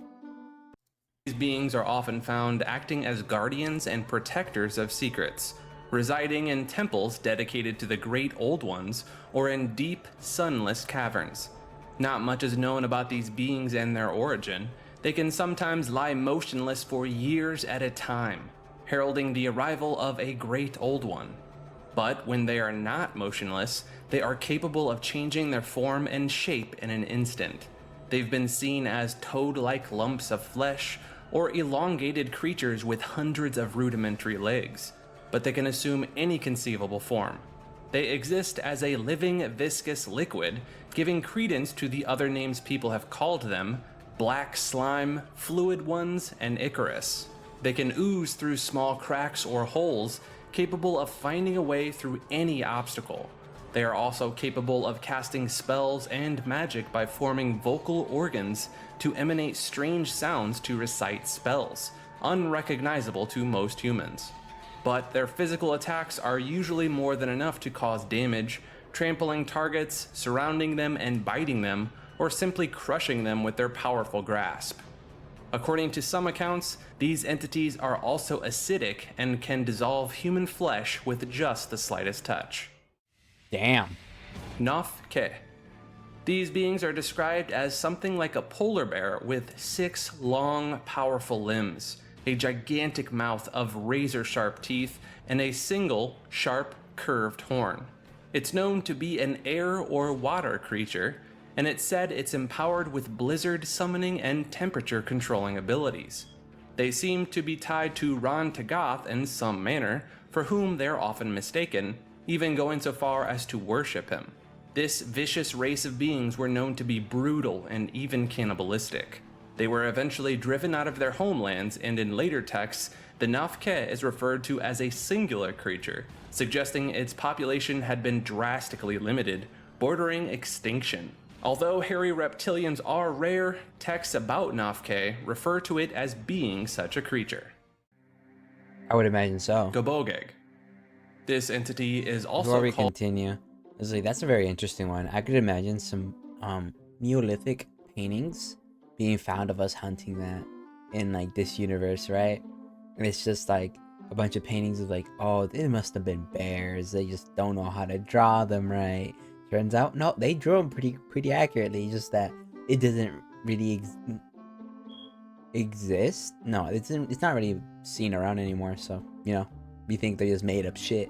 These beings are often found acting as guardians and protectors of secrets, residing in temples dedicated to the Great Old Ones or in deep, sunless caverns. Not much is known about these beings and their origin. They can sometimes lie motionless for years at a time, heralding the arrival of a Great Old One. But when they are not motionless, they are capable of changing their form and shape in an instant. They've been seen as toad-like lumps of flesh or elongated creatures with hundreds of rudimentary legs, but they can assume any conceivable form. They exist as a living, viscous liquid, giving credence to the other names people have called them: black slime, fluid ones, and Icarus. They can ooze through small cracks or holes, capable of finding a way through any obstacle. They are also capable of casting spells and magic by forming vocal organs to emanate strange sounds to recite spells, unrecognizable to most humans. But their physical attacks are usually more than enough to cause damage, trampling targets, surrounding them and biting them, or simply crushing them with their powerful grasp. According to some accounts, these entities are also acidic and can dissolve human flesh with just the slightest touch. Damn. Nafke. These beings are described as something like a polar bear with 6 long, powerful limbs, a gigantic mouth of razor-sharp teeth, and a single, sharp, curved horn. It's known to be an air or water creature, and it's said it's empowered with blizzard summoning and temperature controlling abilities. They seem to be tied to Rhogog in some manner, for whom they're often mistaken, even going so far as to worship him. This vicious race of beings were known to be brutal and even cannibalistic. They were eventually driven out of their homelands, and in later texts, the Nafke is referred to as a singular creature, suggesting its population had been drastically limited, bordering extinction. Although hairy reptilians are rare, texts about Nafke refer to it as being such a creature. I would imagine so. Gobogeg. This entity is also Before we called... continue, it's like, that's a very interesting one. I could imagine some Neolithic paintings being found of us hunting that. in like this universe, right? And it's just like a bunch of paintings of like, oh, it must have been bears. They just don't know how to draw them right. Turns out, no, they drew them pretty accurately. Just that it doesn't really exist. No, it's not really seen around anymore. So you think they just made up shit.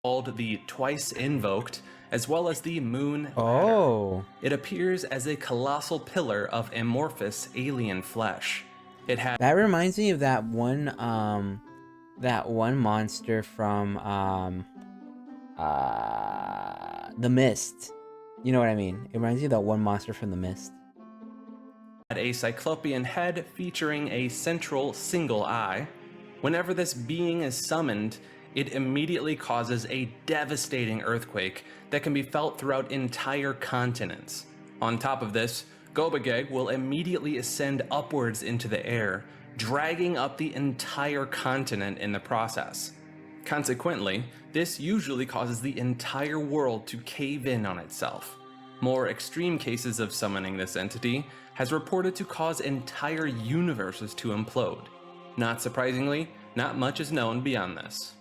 Called the Twice Invoked, as well as the Moon Ladder. Oh, It appears as a colossal pillar of amorphous alien flesh. It has that reminds me of that one monster from The Mist. You know what I mean? It reminds me of that one monster from The Mist. a cyclopean head featuring a central single eye. Whenever this being is summoned, it immediately causes a devastating earthquake that can be felt throughout entire continents. On top of this, Gobageg will immediately ascend upwards into the air, dragging up the entire continent in the process. Consequently, this usually causes the entire world to cave in on itself. More extreme cases of summoning this entity has reported to cause entire universes to implode. Not surprisingly, not much is known beyond this.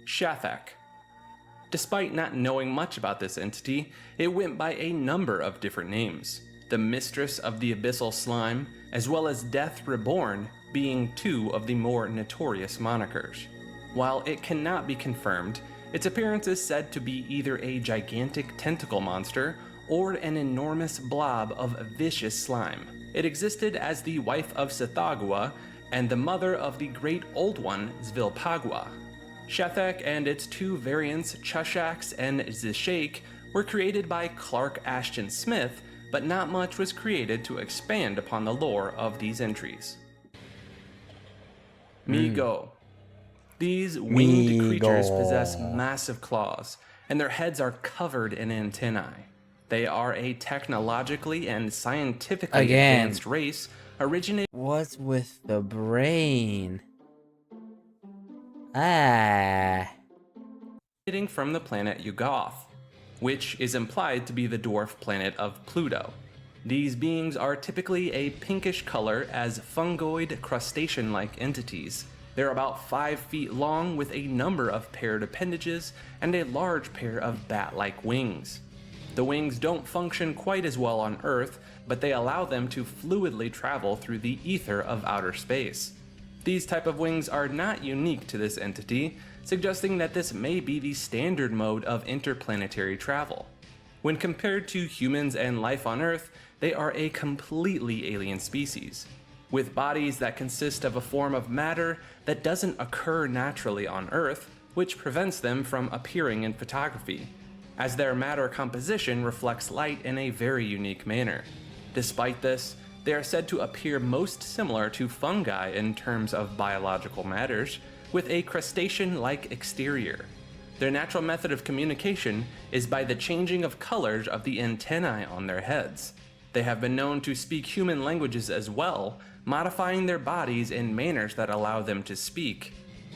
Tsathoggua. Despite not knowing much about this entity, it went by a number of different names, the Mistress of the Abyssal Slime, as well as Death Reborn being two of the more notorious monikers. While it cannot be confirmed, its appearance is said to be either a gigantic tentacle monster or an enormous blob of vicious slime. It existed as the wife of Tsathoggua and the mother of the Great Old One, Xvilpagua. Tsathoggua and its two variants, Chushax and Zishake, were created by Clark Ashton Smith, but not much was created to expand upon the lore of these entries. Mi-Go. These winged creatures possess massive claws, and their heads are covered in antennae. They are a technologically and scientifically advanced race originating. What's with the brain? From the planet Yog-Sothoth, which is implied to be the dwarf planet of Pluto. These beings are typically a pinkish color as fungoid crustacean-like entities. They're about 5 feet long with a number of paired appendages and a large pair of bat-like wings. The wings don't function quite as well on Earth, but they allow them to fluidly travel through the ether of outer space. These type of wings are not unique to this entity, suggesting that this may be the standard mode of interplanetary travel. When compared to humans and life on Earth, they are a completely alien species, with bodies that consist of a form of matter that doesn't occur naturally on Earth, which prevents them from appearing in photography, as their matter composition reflects light in a very unique manner. Despite this, they are said to appear most similar to fungi in terms of biological matters, with a crustacean-like exterior. Their natural method of communication is by the changing of colors of the antennae on their heads. They have been known to speak human languages as well, modifying their bodies in manners that allow them to speak.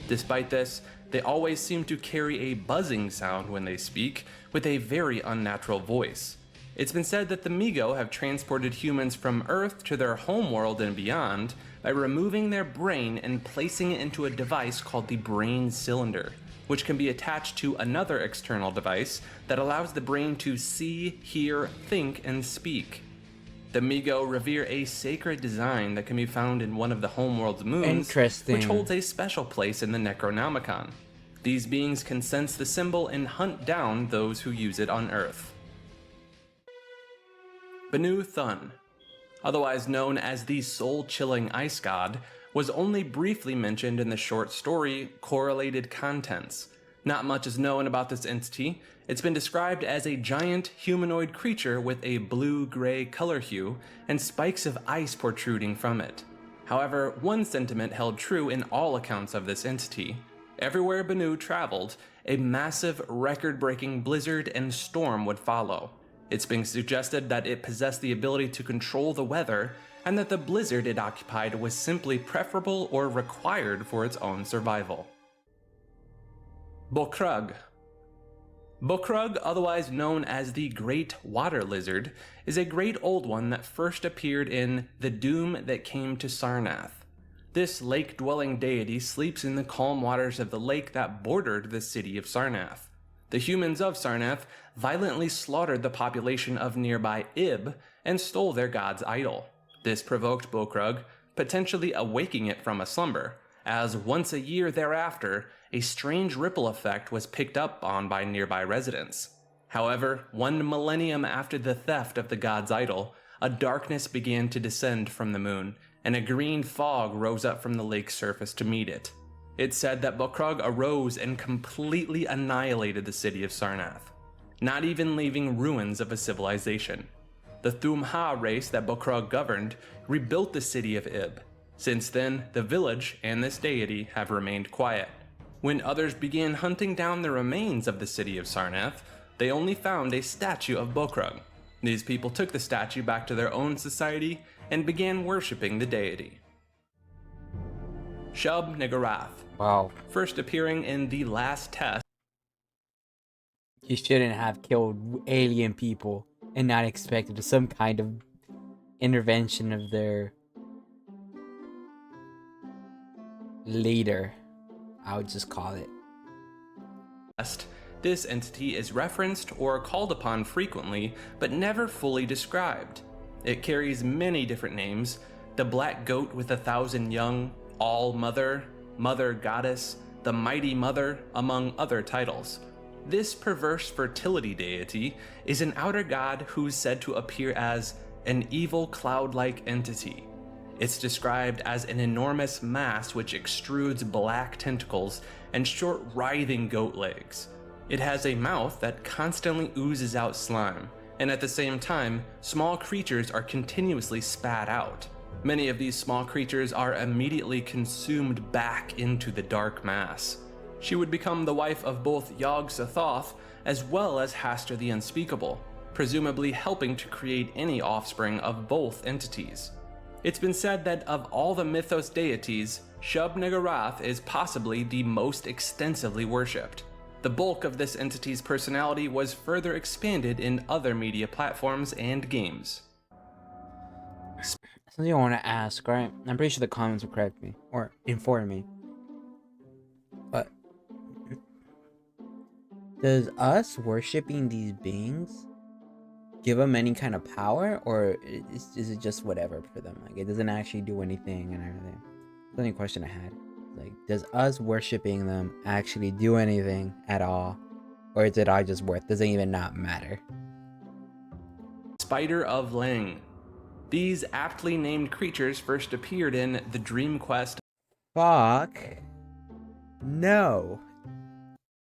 Despite this, they always seem to carry a buzzing sound when they speak, with a very unnatural voice. It's been said that the Mi-Go have transported humans from Earth to their homeworld and beyond by removing their brain and placing it into a device called the brain cylinder, which can be attached to another external device that allows the brain to see, hear, think, and speak. The Mi-Go revere a sacred design that can be found in one of the homeworld's moons, which holds a special place in the Necronomicon. These beings can sense the symbol and hunt down those who use it on Earth. Banu Thun, otherwise known as the soul-chilling ice god, was only briefly mentioned in the short story Correlated Contents. Not much is known about this entity. It's been described as a giant humanoid creature with a blue-gray color hue and spikes of ice protruding from it. However, one sentiment held true in all accounts of this entity. Everywhere Banu traveled, a massive, record-breaking blizzard and storm would follow. It's been suggested that it possessed the ability to control the weather, and that the blizzard it occupied was simply preferable or required for its own survival. Bokrug. Bokrag, otherwise known as the Great Water Lizard, is a great old one that first appeared in The Doom That Came to Sarnath. This lake-dwelling deity sleeps in the calm waters of the lake that bordered the city of Sarnath. The humans of Sarnath violently slaughtered the population of nearby Ib and stole their god's idol. This provoked Bokrag, potentially awaking it from a slumber, as once a year thereafter, a strange ripple effect was picked up on by nearby residents. However, 1 millennium after the theft of the god's idol, a darkness began to descend from the moon, and a green fog rose up from the lake's surface to meet it. It's said that Bokrag arose and completely annihilated the city of Sarnath, not even leaving ruins of a civilization. The Thumha race that Bokrag governed rebuilt the city of Ib. Since then, the village and this deity have remained quiet. When others began hunting down the remains of the city of Sarnath, they only found a statue of Bokrag. These people took the statue back to their own society and began worshipping the deity. Shub-Niggurath. Wow. First appearing in The Last Test. You shouldn't have killed alien people and not expected some kind of intervention of their leader, I would just call it. This entity is referenced or called upon frequently, but never fully described. It carries many different names: the Black Goat with 1,000 Young, All Mother, Mother Goddess, the Mighty Mother, among other titles. This perverse fertility deity is an outer god who's said to appear as an evil cloud-like entity. It's described as an enormous mass which extrudes black tentacles and short writhing goat legs. It has a mouth that constantly oozes out slime, and at the same time, small creatures are continuously spat out. Many of these small creatures are immediately consumed back into the dark mass. She would become the wife of both Yog-Sothoth as well as Hastur the Unspeakable, presumably helping to create any offspring of both entities. It's been said that of all the mythos deities, Shub-Niggurath is possibly the most extensively worshipped. The bulk of this entity's personality was further expanded in other media platforms and games. Something I want to ask, right? I'm pretty sure the comments will correct me or inform me. But does us worshipping these beings give them any kind of power, or is it just whatever for them? Like, it doesn't actually do anything and everything. That's the only question I had. Like, does us worshipping them actually do anything at all, or is it all just worth? Doesn't even not matter. Spider of Lang. These aptly named creatures first appeared in The Dream Quest Fuck. No.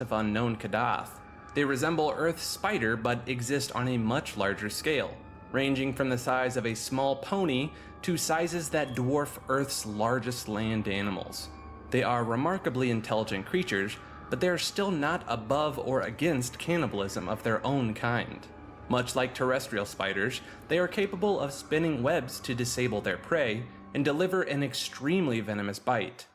of Unknown Kadath. They resemble Earth's spider but exist on a much larger scale, ranging from the size of a small pony to sizes that dwarf Earth's largest land animals. They are remarkably intelligent creatures, but they are still not above or against cannibalism of their own kind. Much like terrestrial spiders, they are capable of spinning webs to disable their prey and deliver an extremely venomous bite.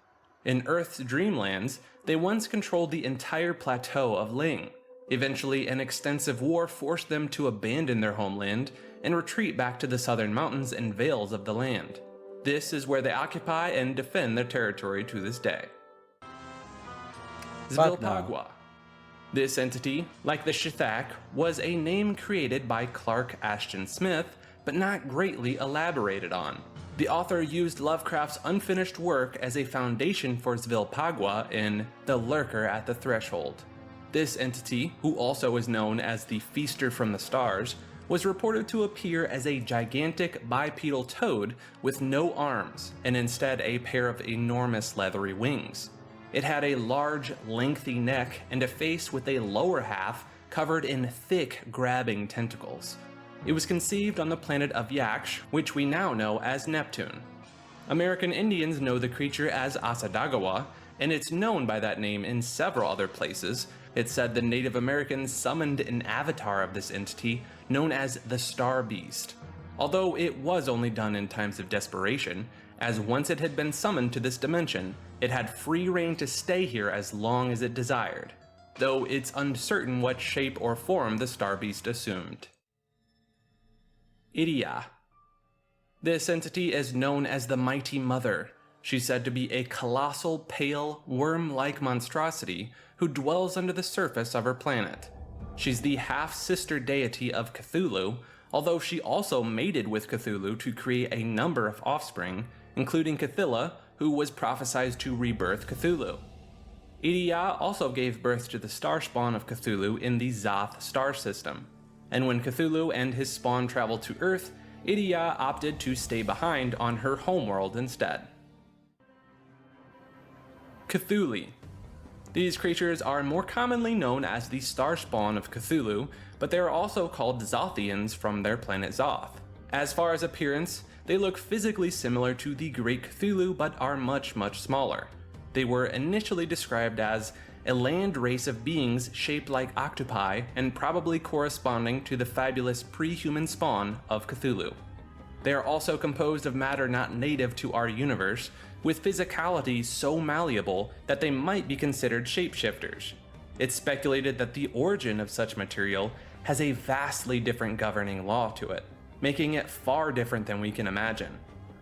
In Earth's dreamlands, they once controlled the entire plateau of Ling. Eventually, an extensive war forced them to abandon their homeland and retreat back to the southern mountains and vales of the land. This is where they occupy and defend their territory to this day. Zvilpagwa. This entity, like the Shithak, was a name created by Clark Ashton Smith, but not greatly elaborated on. The author used Lovecraft's unfinished work as a foundation for Zvilpagwa in The Lurker at the Threshold. This entity, who also is known as the Feaster from the Stars, was reported to appear as a gigantic bipedal toad with no arms, and instead a pair of enormous leathery wings. It had a large, lengthy neck and a face with a lower half covered in thick, grabbing tentacles. It was conceived on the planet of Yaksh, which we now know as Neptune. American Indians know the creature as Asadagawa, and it's known by that name in several other places. It's said the Native Americans summoned an avatar of this entity known as the Star Beast, although it was only done in times of desperation, as once it had been summoned to this dimension, it had free reign to stay here as long as it desired. though it's uncertain what shape or form the star beast assumed. Idia. This entity is known as the Mighty Mother. She's said to be a colossal, pale, worm-like monstrosity who dwells under the surface of her planet. She's the half-sister deity of Cthulhu, although she also mated with Cthulhu to create a number of offspring, including Cthylla, who was prophesied to rebirth Cthulhu. Idia also gave birth to the star spawn of Cthulhu in the Xothoth star system, and when Cthulhu and his spawn traveled to Earth, Idia opted to stay behind on her homeworld instead. Cthulhu. These creatures are more commonly known as the star spawn of Cthulhu, but they are also called Xothians from their planet Xoth. As far as appearance, they look physically similar to the Great Cthulhu but are much smaller. They were initially described as a land race of beings shaped like octopi and probably corresponding to the fabulous pre-human spawn of Cthulhu. They are also composed of matter not native to our universe, with physicality so malleable that they might be considered shapeshifters. It's speculated that the origin of such material has a vastly different governing law to it, making it far different than we can imagine.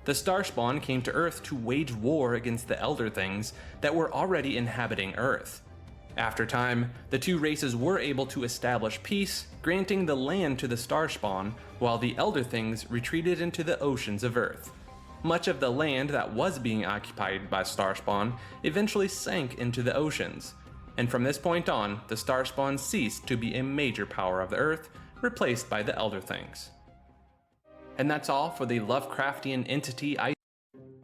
The Starspawn came to Earth to wage war against the Elder Things that were already inhabiting Earth. After time, the two races were able to establish peace, granting the land to the Starspawn, while the Elder Things retreated into the oceans of Earth. Much of the land that was being occupied by Starspawn eventually sank into the oceans, and from this point on, the Starspawn ceased to be a major power of the Earth, replaced by the Elder Things. And that's all for the Lovecraftian entity Iceberg.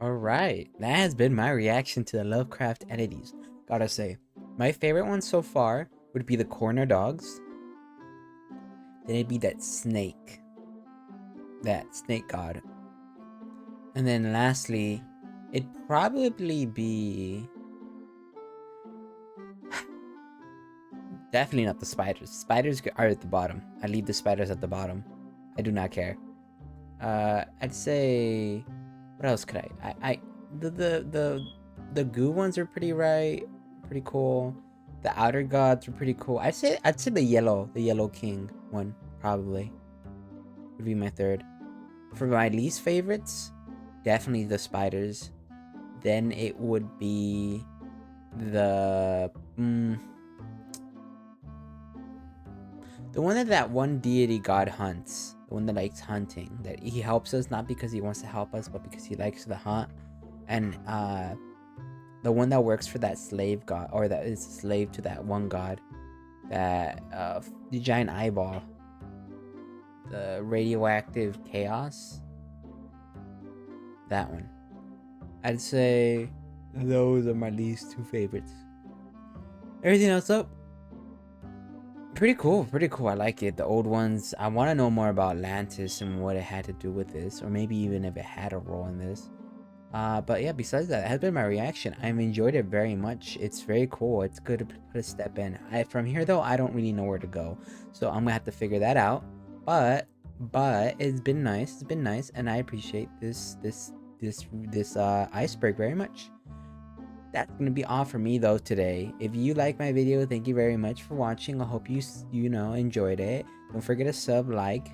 Alright, that has been my reaction to the Lovecraft entities. Gotta say, my favorite one so far would be the corner dogs. Then it'd be that snake god. And then lastly, it'd probably be... definitely not the spiders. Spiders are at the bottom. I leave the spiders at the bottom. I do not care. I'd say... what else could the goo ones are pretty cool. The outer gods are pretty cool. I'd say the yellow king one probably would be my third. For my least favorites, definitely the spiders. Then it would be the one that one deity god hunts. The one that likes hunting. That he helps us not because he wants to help us, but because he likes to hunt. And the one that works for that slave god, or that is a slave to that one god, that the giant eyeball, the radioactive chaos, that one. I'd say those are my least two favorites. Everything else up, pretty cool. I like it. The old ones, I want to know more about Atlantis and what it had to do with this, or maybe even if it had a role in this. But yeah, besides that, it has been my reaction. I've enjoyed it very much. It's very cool. It's good to put a step in. From here though, I don't really know where to go, so I'm gonna have to figure that out. But it's been nice. And I appreciate this Iceberg very much. That's gonna be all for me though today. If you like my video, thank you very much for watching. I hope you enjoyed it. Don't forget to sub, like,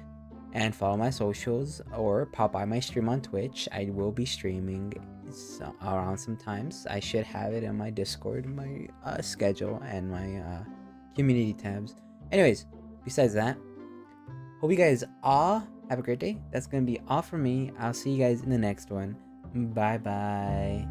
and follow my socials, or pop by my stream on Twitch. I will be streaming around sometimes. I should have it in my Discord, my schedule, and my community tabs. Anyways, besides that, hope you guys all have a great day. That's gonna be all for me. I'll see you guys in the next one. Bye bye.